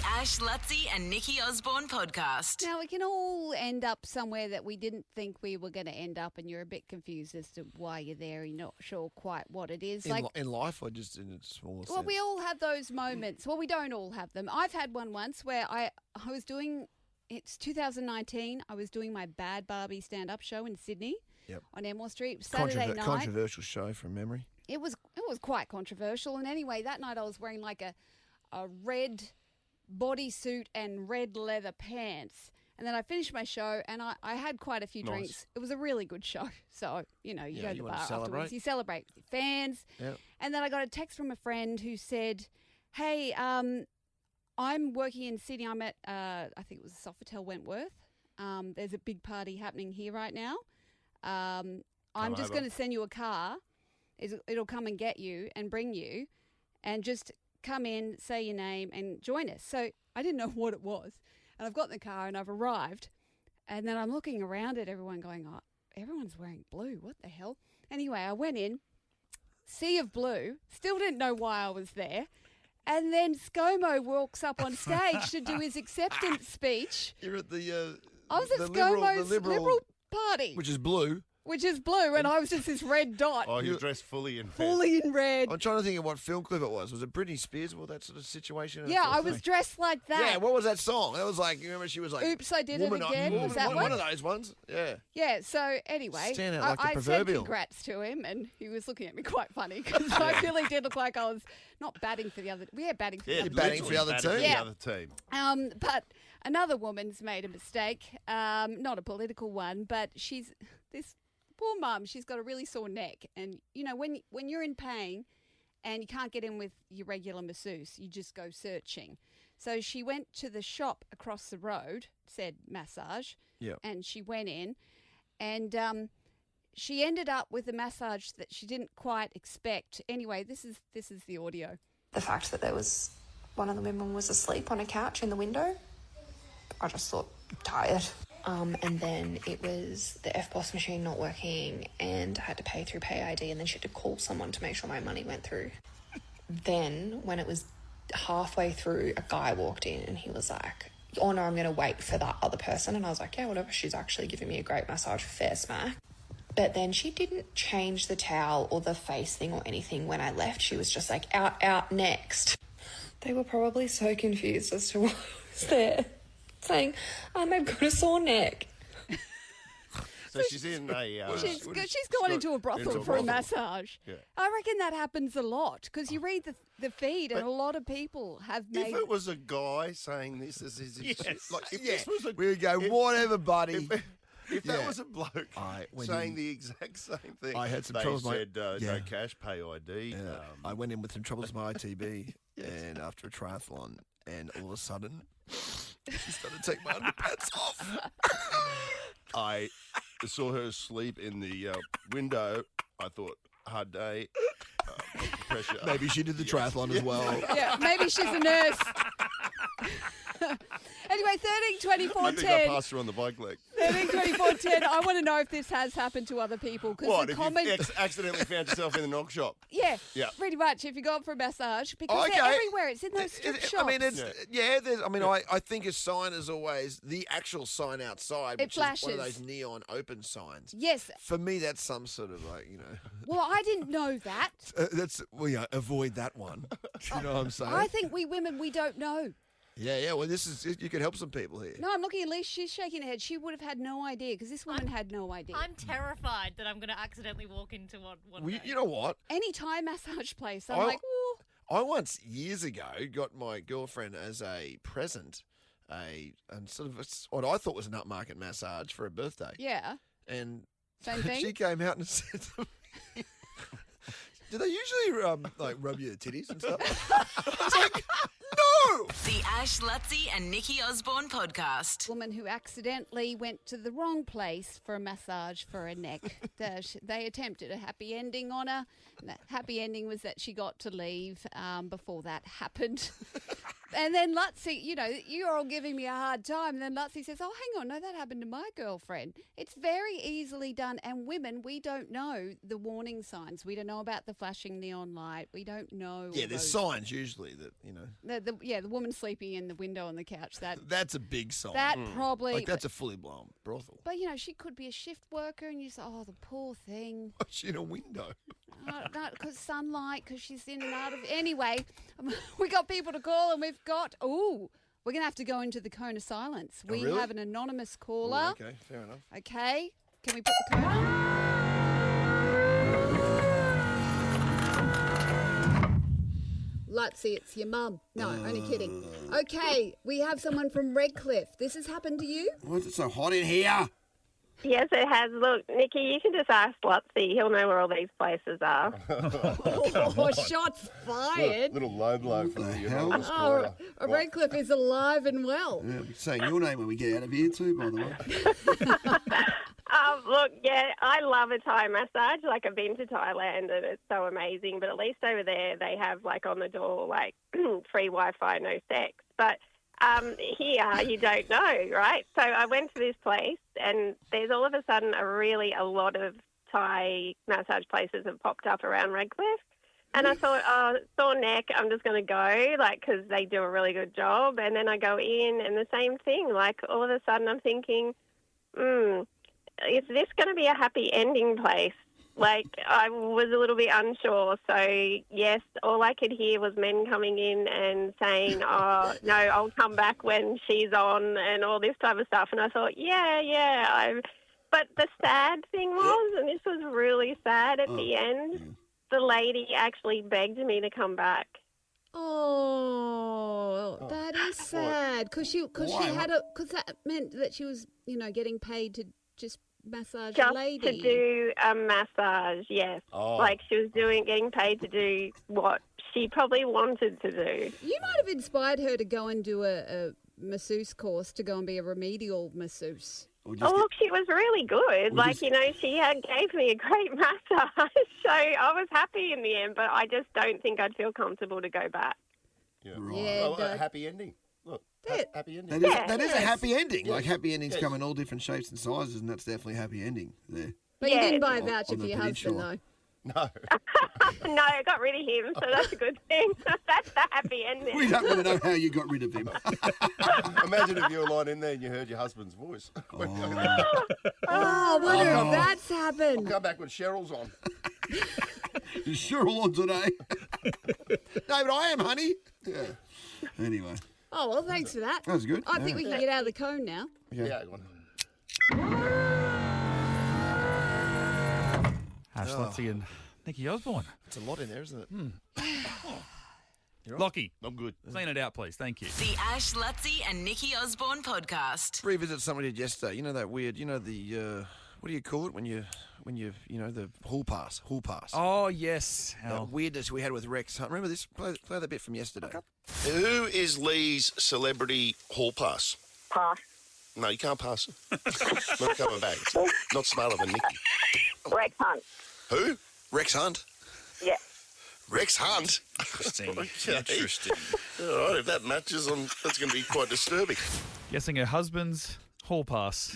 Ash Lutzi and Nikki Osborne podcast. Now, we can all end up somewhere that we didn't think we were going to end up, and you're a bit confused as to why you're there. You're not sure quite what it is. In life or just in a smaller sense? Well, we all have those moments. Well, we don't all have them. I've had one once where I was doing, it's 2019, I was doing my Bad Barbie stand-up show in Sydney on Emore Street, Saturday night. Controversial show from memory. It was quite controversial. And anyway, that night I was wearing like a red bodysuit and red leather pants. And then I finished my show and I had quite a few drinks. It was a really good show. So, you go to the bar afterwards. You celebrate with your fans. Yep. And then I got a text from a friend who said, hey, I'm working in Sydney. I'm at, I think it was the Sofitel Wentworth. There's a big party happening here right now. I'm just going to send you a car. It'll come and get you and bring you, and just come in, say your name, and join us. So I didn't know what it was. And I've got in the car and I've arrived. And then I'm looking around at everyone going, oh, everyone's wearing blue. What the hell? Anyway, I went in, sea of blue, still didn't know why I was there. And then ScoMo walks up on stage to do his acceptance speech. You're at the I was at ScoMo's Liberal Party. Which is blue. And I was just this red dot. Oh, you're dressed fully in red. Fully in red. I'm trying to think of what film clip it was. Was it Britney Spears or that sort of situation? Yeah, I was dressed like that. Yeah, what was that song? That was like, you remember she was like... Oops, I Did It Again. Was that one of those ones, yeah. Yeah, so anyway, Stand out like the I said proverbial. congrats to him, and he was looking at me quite funny because I really did look like I was not batting for the other... We had batting for the other team. batting for the other team. Yeah. The other team. But another woman's made a mistake, not a political one, but this poor mum, she's got a really sore neck. And, when you're in pain and you can't get in with your regular masseuse, you just go searching. So she went to the shop across the road, said massage, and she went in. And she ended up with a massage that she didn't quite expect. Anyway, this is the audio. The fact that there was one of the women was asleep on a couch in the window, I just thought tired. And then it was the FBOS machine not working and I had to pay through PayID, and then she had to call someone to make sure my money went through. Then when it was halfway through, a guy walked in and he was like, oh no, I'm going to wait for that other person. And I was like, yeah, whatever. She's actually giving me a great massage, fair smack. But then she didn't change the towel or the face thing or anything when I left. She was just like, out, next. They were probably so confused as to why I was there, saying, I've got a sore neck. So she's in a... She's gone into a brothel for a massage. Yeah. I reckon that happens a lot because you read the feed and a lot of people have made... If it was a guy saying this as his... Yes. Like, if this was a... We go, whatever, buddy. If that was a bloke saying the exact same thing, I had some they troubles. said no cash, pay ID. Yeah. I went in with some troubles with my ITB and after a triathlon, and all of a sudden, she started to take my underpants off. I saw her asleep in the window. I thought, hard day, pressure. Maybe she did the triathlon as well. Yeah, maybe she's a nurse. Anyway, 13, 24, I think 10. I passed her on the bike leg. 13, 24, 10. I want to know if this has happened to other people. What, if you accidentally found yourself in the knock shop? Yeah, yeah, pretty much. If you go up for a massage, because they're everywhere. It's in those strip shops. I mean, I think a sign is always the actual sign outside, which is one of those neon open signs. Yes. For me, that's some sort of Well, I didn't know that. Avoid that one. You know what I'm saying? I think we women, we don't know. Yeah. Well, you could help some people here. No, I'm looking at Elise. She's shaking her head. She would have had no idea because this woman had no idea. I'm terrified that I'm going to accidentally walk into one day. You know what? Any Thai massage place, I'm like, ooh. I once, years ago, got my girlfriend as a present and sort of what I thought was an upmarket massage for her birthday. Yeah. And same thing? She came out and said to me, do they usually rub your titties and stuff? I was like, no! The Ash Lutzi and Nikki Osborne podcast. Woman who accidentally went to the wrong place for a massage for her neck. They attempted a happy ending on her. And that happy ending was that she got to leave before that happened. And then Lutzi, you're all giving me a hard time. And then Lutzi says, oh, hang on, no, that happened to my girlfriend. It's very easily done. And women, we don't know the warning signs. We don't know about the flashing neon light. We don't know. Yeah, there's signs usually that, The woman sleeping in the window on the couch. That's a big sign. That probably. Like, that's a fully blown brothel. But, she could be a shift worker and you say, oh, the poor thing. She's in a window. Because sunlight, because she's in and out of. Anyway, we got people to call and we're going to have to go into the cone of silence. We really? have an anonymous caller. Okay, fair enough. Okay. Can we put the cone on? Lutzi, it's your mum. No, only kidding. Okay, we have someone from Redcliffe. This has happened to you? Why is it so hot in here? Yes, it has. Look, Nikki, you can just ask Lutzi. He'll know where all these places are. Oh, shots fired. Little low blow from the hell? anonymous caller. Redcliffe is alive and well. Yeah, we're saying your name when we get out of here too, by the way. Look, yeah, I love a Thai massage. Like, I've been to Thailand and it's so amazing. But at least over there they have, like, on the door, like, free Wi-Fi, no sex. But here you don't know, right? So I went to this place and there's all of a sudden a lot of Thai massage places have popped up around Redcliffe. And I thought, sore neck, I'm just going to go, like, because they do a really good job. And then I go in and the same thing. Like, all of a sudden I'm thinking, is this going to be a happy ending place? Like, I was a little bit unsure. So, yes, all I could hear was men coming in and saying, oh, no, I'll come back when she's on and all this type of stuff. And I thought, yeah. But the sad thing was, and this was really sad at the end, the lady actually begged me to come back. Oh, that is sad. Because that meant that she was, getting paid to just massage a lady. Just to do a massage, yes. Oh. Like, she was getting paid to do what she probably wanted to do. You might have inspired her to go and do a masseuse course, to go and be a remedial masseuse. Look, she was really good. Like, she gave me a great massage. So I was happy in the end, but I just don't think I'd feel comfortable to go back. Yeah. Right. Yeah, a happy ending. Look, happy ending. That is a happy ending. Like, happy endings come in all different shapes and sizes, and that's definitely a happy ending there. But you didn't buy a voucher On for the your husband, peninsula. No. No, I got rid of him, so that's a good thing. That's the happy ending. We don't want to know how you got rid of him. Imagine if you were lying in there and you heard your husband's voice. Oh, wonder if that's happened. Come back when Cheryl's on. You're sure on today? No, but I am, honey. Yeah. Anyway. Oh, well, thanks for that. That was good. I think we can get out of the cone now. Yeah, go on. Ash Lutzi and Nikki Osborne. It's a lot in there, isn't it? Lockie, I'm good. clean it out, please. Thank you. The Ash Lutzi and Nikki Osborne podcast. Revisit something we did yesterday. You know that weird, the, what do you call it when you the hall pass? Oh, yes. That weirdness we had with Rex Hunt. Remember this? Play that bit from yesterday. Who is Lee's celebrity hall pass? Pass. No, you can't pass it. Not coming back. It's not smarter than Nikki. Rex Hunt. Who? Rex Hunt? Yeah. Rex Hunt? Interesting. Okay. Interesting. All right, if that matches, that's going to be quite disturbing. Guessing her husband's hall pass.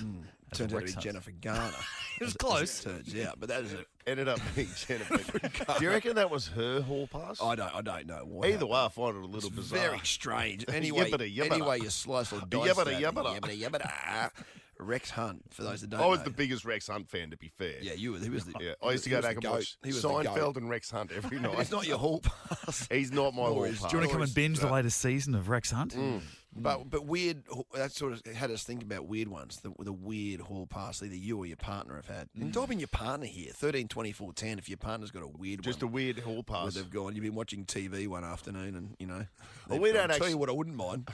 as Turns out to Rex be Hunt. Jennifer Garner. It was As close. it turns out, but that is it. Ended up being Jennifer. Do you reckon that was her hall pass? I don't know. What Either happened. way, I find it a little bizarre. Very strange. Anyway, Yibbida. you slice or dice Yibbida, that, yibbida. yibbida. Rex Hunt, for those that don't I was know. the biggest Rex Hunt fan, to be fair. Yeah, he was the. Yeah, I used to go he was back the and goat. watch He was the Seinfeld goat. and Rex Hunt every night. It's not your hall pass. He's not my hall is- pass. Do you want to come and binge the latest season of Rex Hunt? But weird, that sort of had us think about weird ones, the weird hall pass either you or your partner have had. And type in your partner here, 13 24 10 if your partner's got a weird Just one. a weird hall Where pass. they've gone, you've been watching TV one afternoon and, Well, they've we gone, don't tell actually- you what I wouldn't mind.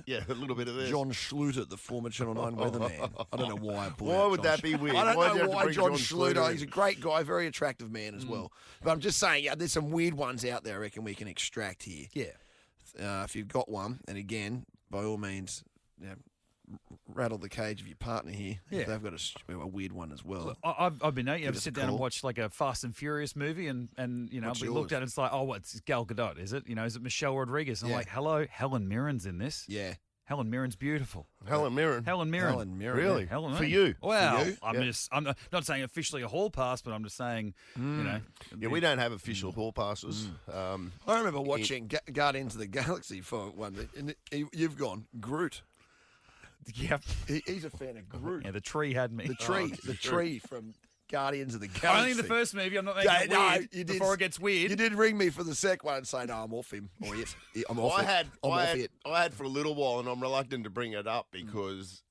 Yeah, a little bit of this. John Schluter, the former Channel 9 weatherman. I don't know why I pulled Why out would John that be Sch- weird? I don't Why'd you know have to why bring John John Schluter. Schluter in? He's a great guy, very attractive man as well. But I'm just saying, there's some weird ones out there I reckon we can extract here. Yeah. If you've got one, and again, by all means, rattle the cage of your partner here. Yeah. If they've got a weird one as well. I've been out. You ever us sit a down and call. watch like a Fast and Furious movie and you know, What's we looked yours? at it, it's like, oh, what's Gal Gadot? Is it? You know, is it Michelle Rodriguez? And I'm Yeah. like, hello, Helen Mirren's in this. Yeah. Helen Mirren's beautiful. Helen Mirren. Helen Mirren. Helen Mirren. Really? Helen For Mirren. you? Well, you? I'm just, I'm not saying officially a hall pass, but I'm just saying, you know. Yeah, we don't have official hall passes. I remember watching Guardians of the Galaxy for one, and you've gone Groot. Yeah. He's a fan of Groot. Yeah, the tree had me. The tree from Guardians of the Galaxy. Only in the first movie. I'm not making Yeah, it no, weird you did- before it gets weird. You did ring me for the sec one and say, no, I'm off him. Or yes, I'm off it. I'm off it. I had for a little while, and I'm reluctant to bring it up because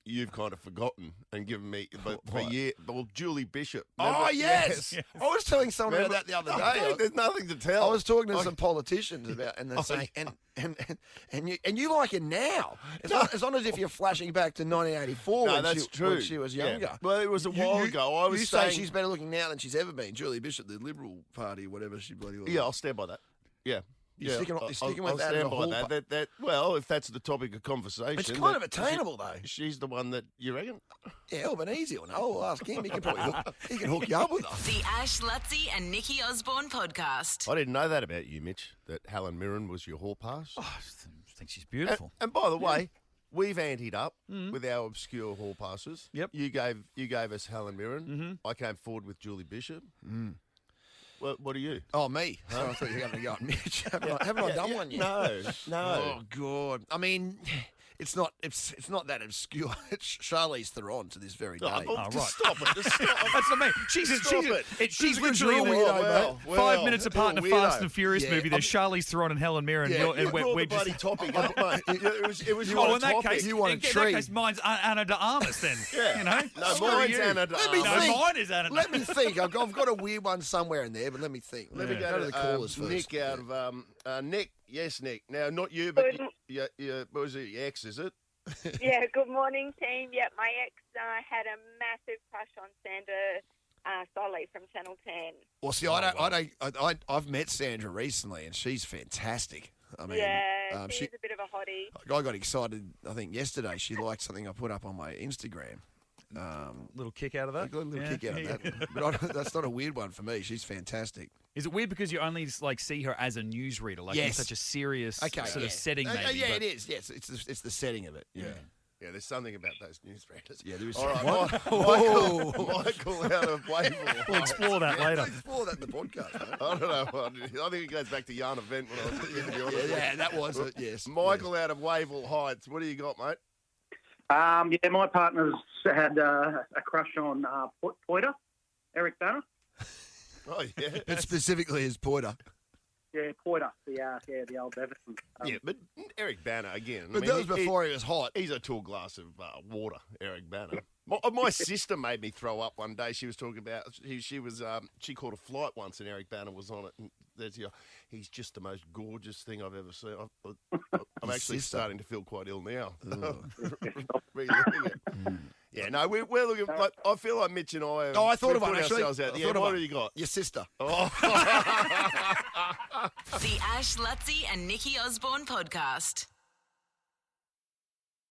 you've kind of forgotten and given me. But for What? well, Julie Bishop. Oh, Remember? yes. Yes. I was telling someone Remember- about that the other I day. think there's nothing to tell. I was talking to I- some politicians about, and they're Oh, saying, and you like it now. It's not as if you're flashing back to 1984 No, when, that's she, true. when she was Yeah. younger. Well, it was a while ago. I was you saying say she's better looking now than she's ever been. Julie Bishop, the Liberal Party, whatever she bloody was. Yeah, I'll stand by that. Yeah. You're Yeah, sticking- you're sticking with I'll that as stand a by whole that. That. Well, if that's the topic of conversation, It's kind of that attainable, though. She's the one that you reckon. Yeah, Albanese will know. I'll ask him. He can probably he can hook you up with her. The Ash, Lutzi and Nikki Osborne podcast. I didn't know that about you, Mitch. That Helen Mirren was your hall pass. Oh, I just think she's beautiful. And by the way, we've anteed up with our obscure hall passes. Yep. You gave us Helen Mirren. I came forward with Julie Bishop. What are you? Oh, me. Oh, I thought you were going to go on Mitch. Haven't I done one yet? No. Oh God! I mean, it's not that obscure. It's Charlize Theron to this very day. right. Stop it. Just stop. That's what I mean. She's She's literally a in the weirdo, well, mate. 5 minutes apart in a you're a Fast weirdo. and Furious Yeah, movie. There's Charlize Theron and Helen Mirren. Yeah, and Brought we're the bloody just. topic up, mate. It was your Oh, in that topic. case, You want a in tree. that case, mine's Anna de Armas then. Yeah. You know? No, Screw mine's you. Anna de Let me Armas. No, think. mine is Anna de Let me think. I've got a weird one somewhere in there, but let me think. Let me Go to the callers first. Nick out of Nick. Yes, Nick. Now, not you, but what was it? Your ex, is it? Yeah, good morning, team. Yeah, my ex had a massive crush on Sandra Solly from Channel 10. Well, see, I've met Sandra recently, and she's fantastic. I mean, Yeah, she's a bit of a hottie. I got excited. I think yesterday she liked something I put up on my Instagram. Little kick out of I that. got a little Yeah. kick out of that, but that's not a weird one for me. She's fantastic. Is it weird because you only like see her as a newsreader, like in Yes. such a serious Okay, sort of yeah. setting? Maybe, yeah, but- it is. Yes, it's the setting of it. Yeah. Yeah, there's something about those newsreaders. Yeah, there is. All right, What? Michael out of Wavell. We'll explore that later. Explore that in the podcast. Mate. I don't know. I think it goes back to Yarn Event when I was at the end. Yeah, that was it. Yes. Michael out of Wavell Heights. What do you got, mate? Yeah, my partner's had a crush on Poiter, Eric Banner. Oh, yeah. But specifically as Poiter. Yeah, Poiter, the old Everton. Yeah, but Eric Banner, again. But that was before he was hot. He's a tall glass of water, Eric Banner. My sister made me throw up one day. She was talking about, she caught a flight once and Eric Banner was on it. And he's just the most gorgeous thing I've ever seen. I'm actually starting to feel quite ill now. Reliving it. Yeah, no, we're looking. Like, I feel like Mitch and I. Oh, I thought we've of one put actually. ourselves out. I Yeah, thought of what one. do you got? Your sister. Oh. The Ash, Lutzi and Nikki Osborne podcast.